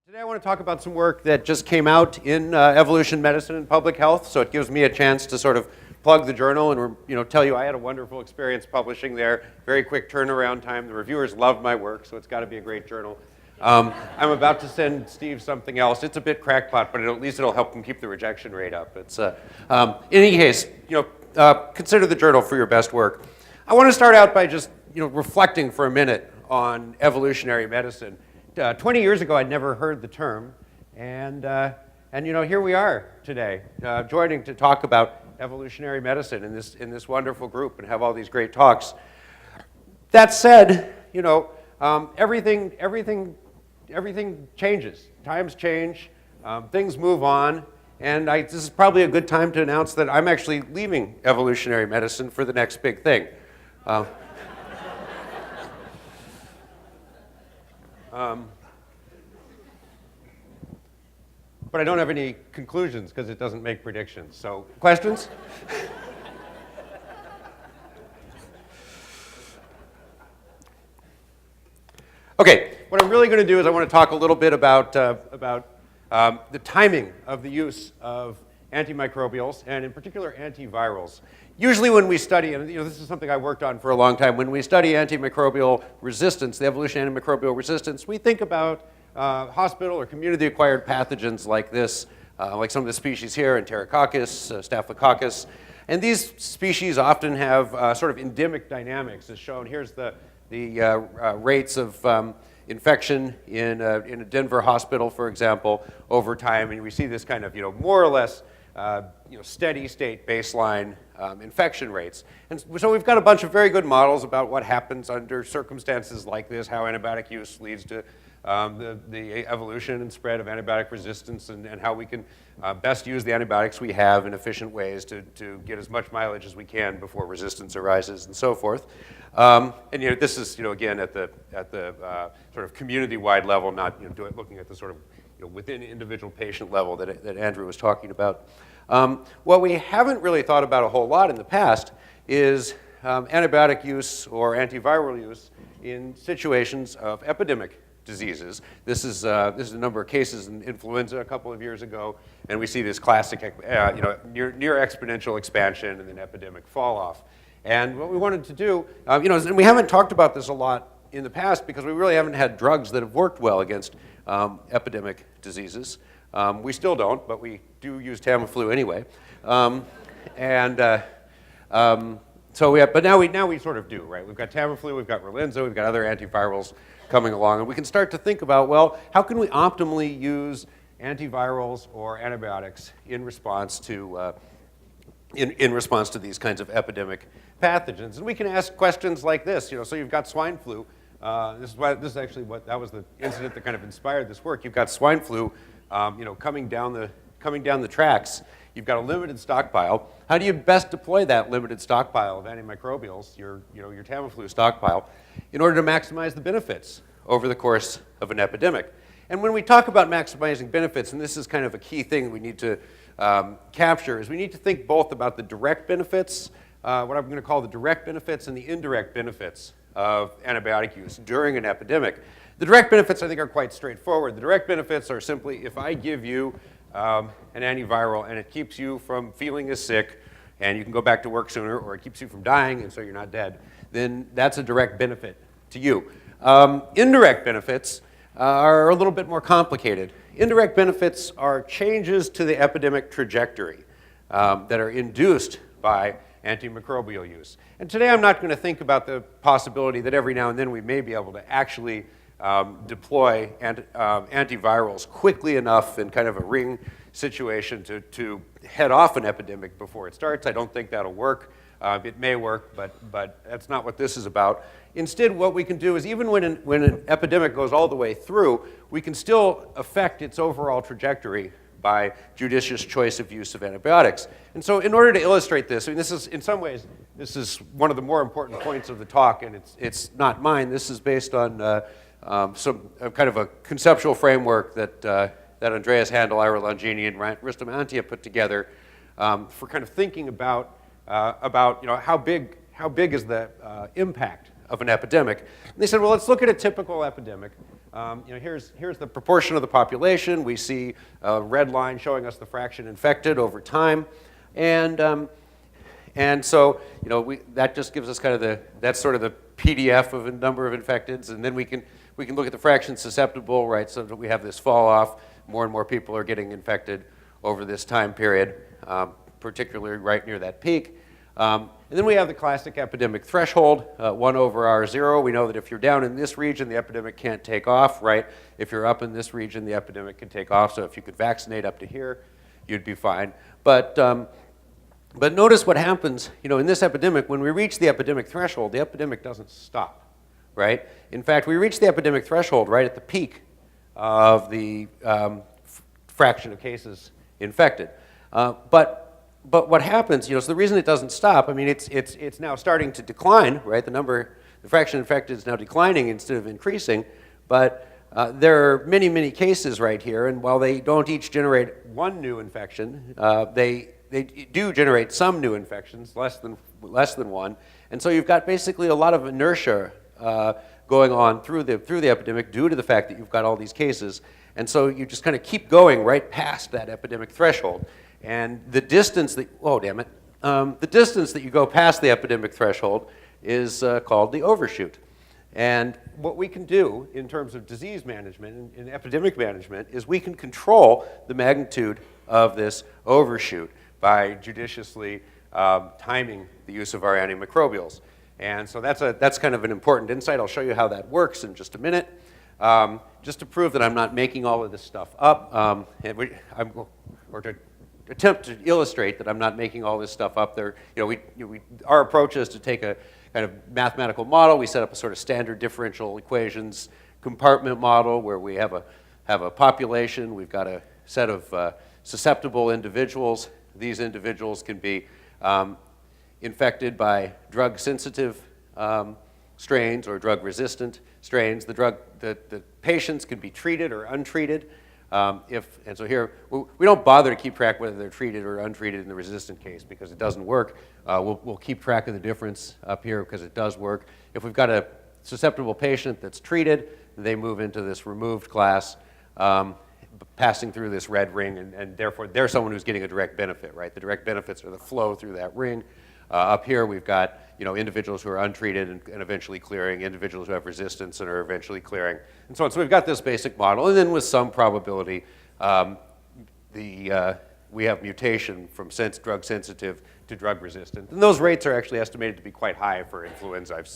Today I want to talk about some work that just came out in Evolution Medicine and Public Health, so it gives me a chance to sort of plug the journal and tell you I had a wonderful experience publishing there. Very quick turnaround time. The reviewers loved my work, so it's got to be a great journal. I'm about to send Steve something else. It's a bit crackpot, but at least it'll help him keep the rejection rate up. It's in any case, consider the journal for your best work. I want to start out by just reflecting for a minute on evolutionary medicine. 20 years ago, I'd never heard the term, and here we are today, joining to talk about evolutionary medicine in this wonderful group and have all these great talks. That said, everything changes. Times change, things move on, and this is probably a good time to announce that I'm actually leaving evolutionary medicine for the next big thing. But I don't have any conclusions because it doesn't make predictions. So, questions? Okay, what I'm really going to do is I want to talk a little bit about the timing of the use of antimicrobials, and in particular antivirals. Usually when we study, and this is something I worked on for a long time, when we study antimicrobial resistance, the evolution of antimicrobial resistance, we think about hospital or community-acquired pathogens like this, like some of the species here, Enterococcus, Staphylococcus. And these species often have sort of endemic dynamics, as shown. Here's the rates of infection in a Denver hospital, for example, over time. And we see this kind of, more or less, steady state baseline infection rates. And so we've got a bunch of very good models about what happens under circumstances like this, how antibiotic use leads to the evolution and spread of antibiotic resistance, and how we can best use the antibiotics we have in efficient ways to get as much mileage as we can before resistance arises and so forth. This is again at the sort of community-wide level, not looking at the sort of within individual patient level that Andrew was talking about. What we haven't really thought about a whole lot in the past is antibiotic use or antiviral use in situations of epidemic diseases. This is a number of cases in influenza a couple of years ago, and we see this classic, near exponential expansion and then epidemic fall off. And what we wanted to do, and we haven't talked about this a lot in the past because we really haven't had drugs that have worked well against epidemic diseases. We still don't, but we do use Tamiflu anyway. But now we sort of do, right? We've got Tamiflu, we've got Relenza, we've got other antivirals coming along, and we can start to think about, well, how can we optimally use antivirals or antibiotics in response to these kinds of epidemic pathogens? And we can ask questions like this. So you've got swine flu. This is actually that was the incident that kind of inspired this work. You've got swine flu, coming down the tracks. You've got a limited stockpile. How do you best deploy that limited stockpile of antimicrobials, your Tamiflu stockpile, in order to maximize the benefits over the course of an epidemic? And when we talk about maximizing benefits, and this is kind of a key thing we need to capture, is we need to think both about the direct benefits, what I'm going to call the direct benefits, and the indirect benefits of antibiotic use during an epidemic. The direct benefits, I think, are quite straightforward. The direct benefits are simply if I give you an antiviral and it keeps you from feeling as sick and you can go back to work sooner, or it keeps you from dying and so you're not dead, then that's a direct benefit to you. Indirect benefits are a little bit more complicated. Indirect benefits are changes to the epidemic trajectory that are induced by antimicrobial use. And today I'm not going to think about the possibility that every now and then we may be able to actually deploy antivirals quickly enough in kind of a ring situation to head off an epidemic before it starts. I don't think that'll work. It may work, but that's not what this is about. Instead, what we can do is even when an epidemic goes all the way through, we can still affect its overall trajectory by judicious choice of use of antibiotics. And so in order to illustrate this, this is, in some ways, this is one of the more important points of the talk, and it's not mine. This is based on some kind of a conceptual framework that Andreas Handel, Ira Longini, and Rustam Antia put together for kind of thinking about how big is the impact of an epidemic. And they said, well, let's look at a typical epidemic. Here's the proportion of the population. We see a red line showing us the fraction infected over time. And so, that just gives us kind of that's sort of the PDF of a number of infecteds, and then we can look at the fraction susceptible, right, so that we have this fall off. More and more people are getting infected over this time period, particularly right near that peak. And then we have the classic epidemic threshold, 1 over R0. We know that if you're down in this region, the epidemic can't take off, right? If you're up in this region, the epidemic can take off. So if you could vaccinate up to here, you'd be fine. But notice what happens, in this epidemic, when we reach the epidemic threshold, the epidemic doesn't stop, right? In fact, we reach the epidemic threshold right at the peak of the fraction of cases infected. But what happens, so the reason it doesn't stop, I mean, it's now starting to decline, right? The fraction infected is now declining instead of increasing, but there are many, many cases right here, and while they don't each generate one new infection, they do generate some new infections, less than one, and so you've got basically a lot of inertia going on through the epidemic due to the fact that you've got all these cases, and so you just kind of keep going right past that epidemic threshold, and the distance that the distance that you go past the epidemic threshold is called the overshoot. And what we can do in terms of disease management and epidemic management is we can control the magnitude of this overshoot by judiciously timing the use of our antimicrobials. And so that's kind of an important insight. I'll show you how that works in just a minute. Just to prove that I'm not making all of this stuff up, or to attempt to illustrate that I'm not making all this stuff up there. Our approach is to take a kind of mathematical model. We set up a sort of standard differential equations compartment model where we have a population. We've got a set of susceptible individuals. These individuals can be infected by drug-sensitive strains or drug-resistant strains. The patients can be treated or untreated. And so here, we don't bother to keep track whether they're treated or untreated in the resistant case because it doesn't work. We'll keep track of the difference up here because it does work. If we've got a susceptible patient that's treated, they move into this removed class, passing through this red ring, and therefore they're someone who's getting a direct benefit, right? The direct benefits are the flow through that ring. Up here, we've got individuals who are untreated and eventually clearing, individuals who have resistance and are eventually clearing, and so on. So we've got this basic model, and then with some probability, we have mutation from drug sensitive to drug resistant, and those rates are actually estimated to be quite high for influenza. I've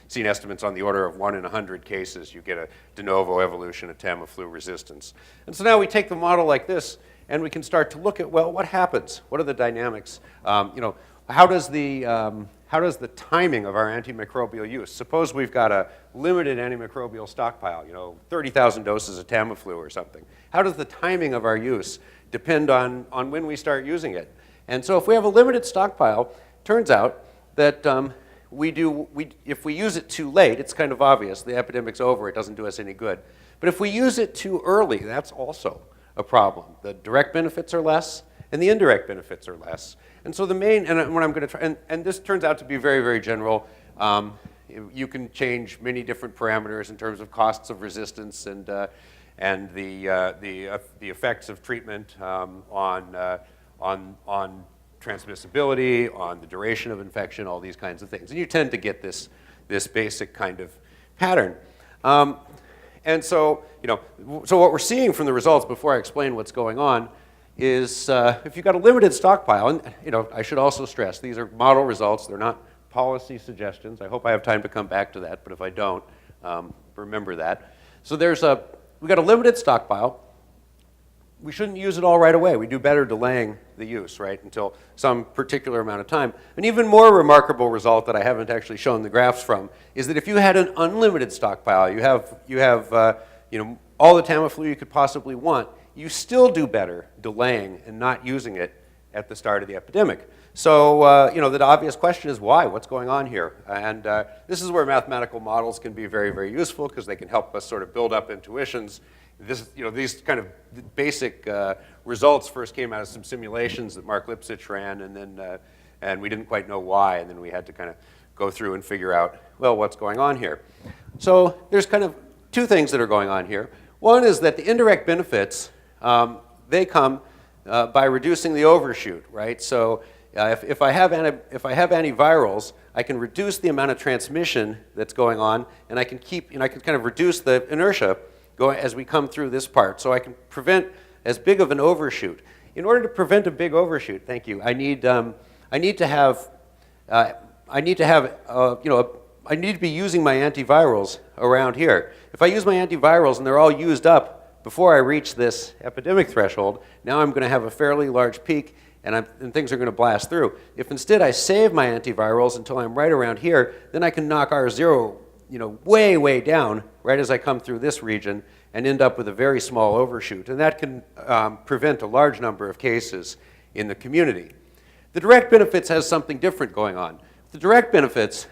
seen estimates on the order of 1 in 100 cases. You get a de novo evolution of Tamiflu resistance, and so now we take the model like this, and we can start to look at, well, what happens? What are the dynamics? How does the timing of our antimicrobial use? Suppose we've got a limited antimicrobial stockpile, 30,000 doses of Tamiflu or something. How does the timing of our use depend on when we start using it? And so if we have a limited stockpile, turns out that if we use it too late, it's kind of obvious. The epidemic's over. It doesn't do us any good. But if we use it too early, that's also a problem. The direct benefits are less, and the indirect benefits are less. And so the main, and what I'm going to try, and this turns out to be very, very general. You can change many different parameters in terms of costs of resistance and the effects of treatment on transmissibility, on the duration of infection, all these kinds of things. And you tend to get this basic kind of pattern. And so, so what we're seeing from the results, before I explain what's going on, is if you've got a limited stockpile, and I should also stress, these are model results, they're not policy suggestions. I hope I have time to come back to that, but if I don't, remember that. So we've got a limited stockpile. We shouldn't use it all right away. We do better delaying the use, right, until some particular amount of time. An even more remarkable result that I haven't actually shown the graphs from is that if you had an unlimited stockpile, you have all the Tamiflu you could possibly want, you still do better delaying and not using it at the start of the epidemic. So, the obvious question is why? What's going on here? And this is where mathematical models can be very, very useful because they can help us sort of build up intuitions. These kind of basic results first came out of some simulations that Mark Lipsitch ran, and we didn't quite know why, and then we had to kind of go through and figure out, well, what's going on here? So there's kind of two things that are going on here. One is that the indirect benefits, they come by reducing the overshoot, right? So if I have antivirals, I can reduce the amount of transmission that's going on, and I can I can kind of reduce the inertia going as we come through this part. So I can prevent as big of an overshoot. In order to prevent a big overshoot, thank you, I need to be using my antivirals around here. If I use my antivirals and they're all used up before I reach this epidemic threshold, now I'm going to have a fairly large peak, and things are going to blast through. If instead I save my antivirals until I'm right around here, then I can knock R0 way, way down right as I come through this region and end up with a very small overshoot. And that can prevent a large number of cases in the community. The direct benefits has something different going on. The direct benefits,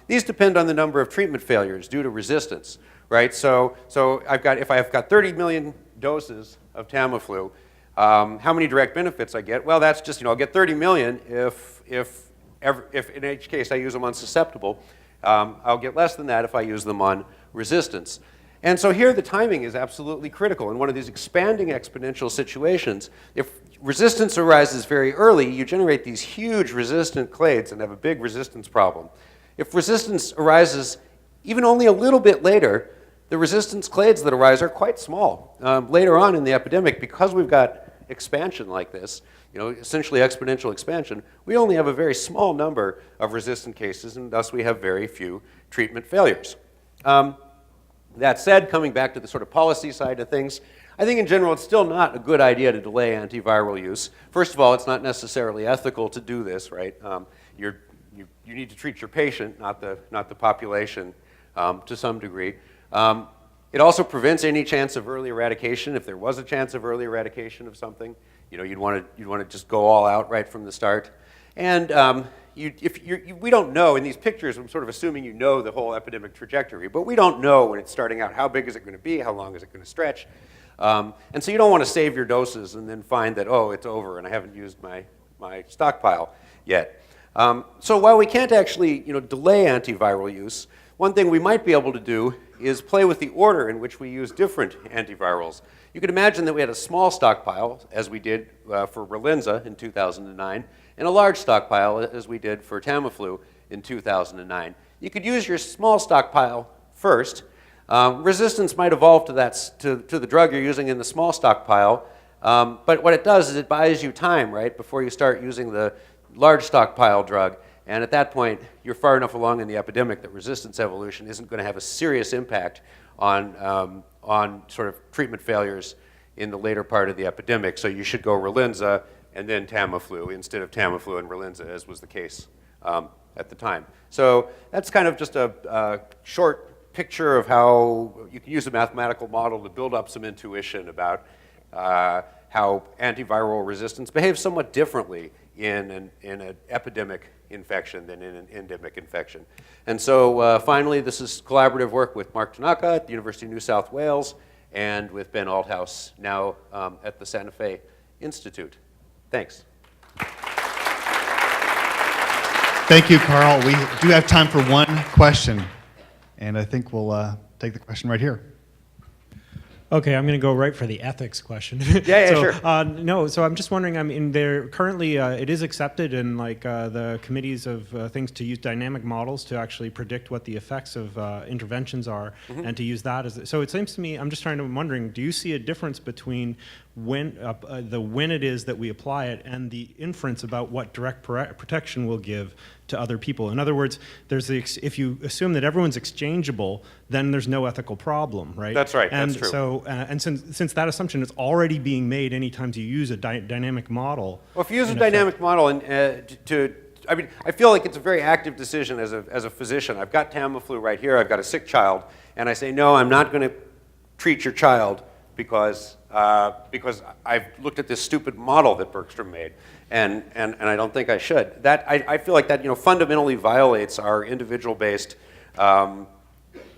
these depend on the number of treatment failures due to resistance, right? So if I've got 30 million doses of Tamiflu, how many direct benefits I get? Well, that's just, I'll get 30 million if in each case I use them on susceptible. I'll get less than that if I use them on resistance. And so here the timing is absolutely critical. In one of these expanding exponential situations, if resistance arises very early, you generate these huge resistant clades and have a big resistance problem. If resistance arises even only a little bit later, the resistance clades that arise are quite small. Later on in the epidemic, because we've got expansion like this, essentially exponential expansion, we only have a very small number of resistant cases, and thus we have very few treatment failures. That said, coming back to the sort of policy side of things, I think in general it's still not a good idea to delay antiviral use. First of all, it's not necessarily ethical to do this, right? You need to treat your patient, not the population, to some degree. It also prevents any chance of early eradication. If there was a chance of early eradication of something, you'd want to just go all out right from the start. And we don't know in these pictures. I'm sort of assuming you know the whole epidemic trajectory, but we don't know when it's starting out. How big is it going to be? How long is it going to stretch? And so you don't want to save your doses and then find that, oh, it's over and I haven't used my stockpile yet. So while we can't actually delay antiviral use, one thing we might be able to do is play with the order in which we use different antivirals. You could imagine that we had a small stockpile, as we did for Relenza in 2009, and a large stockpile, as we did for Tamiflu in 2009. You could use your small stockpile first. Resistance might evolve to the drug you're using in the small stockpile, but what it does is it buys you time, right, before you start using the large stockpile drug. And at that point, you're far enough along in the epidemic that resistance evolution isn't going to have a serious impact on sort of treatment failures in the later part of the epidemic. So you should go Relenza and then Tamiflu instead of Tamiflu and Relenza, as was the case at the time. So that's kind of just a short picture of how you can use a mathematical model to build up some intuition about how antiviral resistance behaves somewhat differently in an epidemic infection than in an endemic infection. And so finally, this is collaborative work with Mark Tanaka at the University of New South Wales and with Ben Althaus now at the Santa Fe Institute. Thanks. Thank you, Carl. We do have time for one question, and I think we'll take the question right here. Okay, I'm going to go right for the ethics question. Yeah, so, sure. No, so I'm just wondering, there currently it is accepted in the committees of things to use dynamic models to actually predict what the effects of interventions are, and to use that as. So it seems to me, I'm just wondering, do you see a difference between when it is that we apply it and the inference about what direct protection will give to other people? In other words, if you assume that everyone's exchangeable, then there's no ethical problem, right? That's right. And that's true. So, and since that assumption is already being made anytime you use a dynamic model. Well, if you use a dynamic model I feel like it's a very active decision as a physician. I've got Tamiflu right here. I've got a sick child, and I say, no, I'm not going to treat your child because I've looked at this stupid model that Bergstrom made, and I don't think I should. I feel like that fundamentally violates our individual-based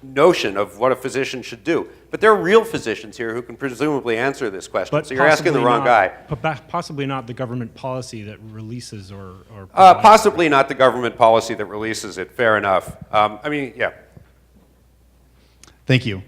notion of what a physician should do. But there are real physicians here who can presumably answer this question. But so you're asking the wrong guy. But possibly not the government policy that releases or possibly not the government policy that releases it. Fair enough. Yeah. Thank you.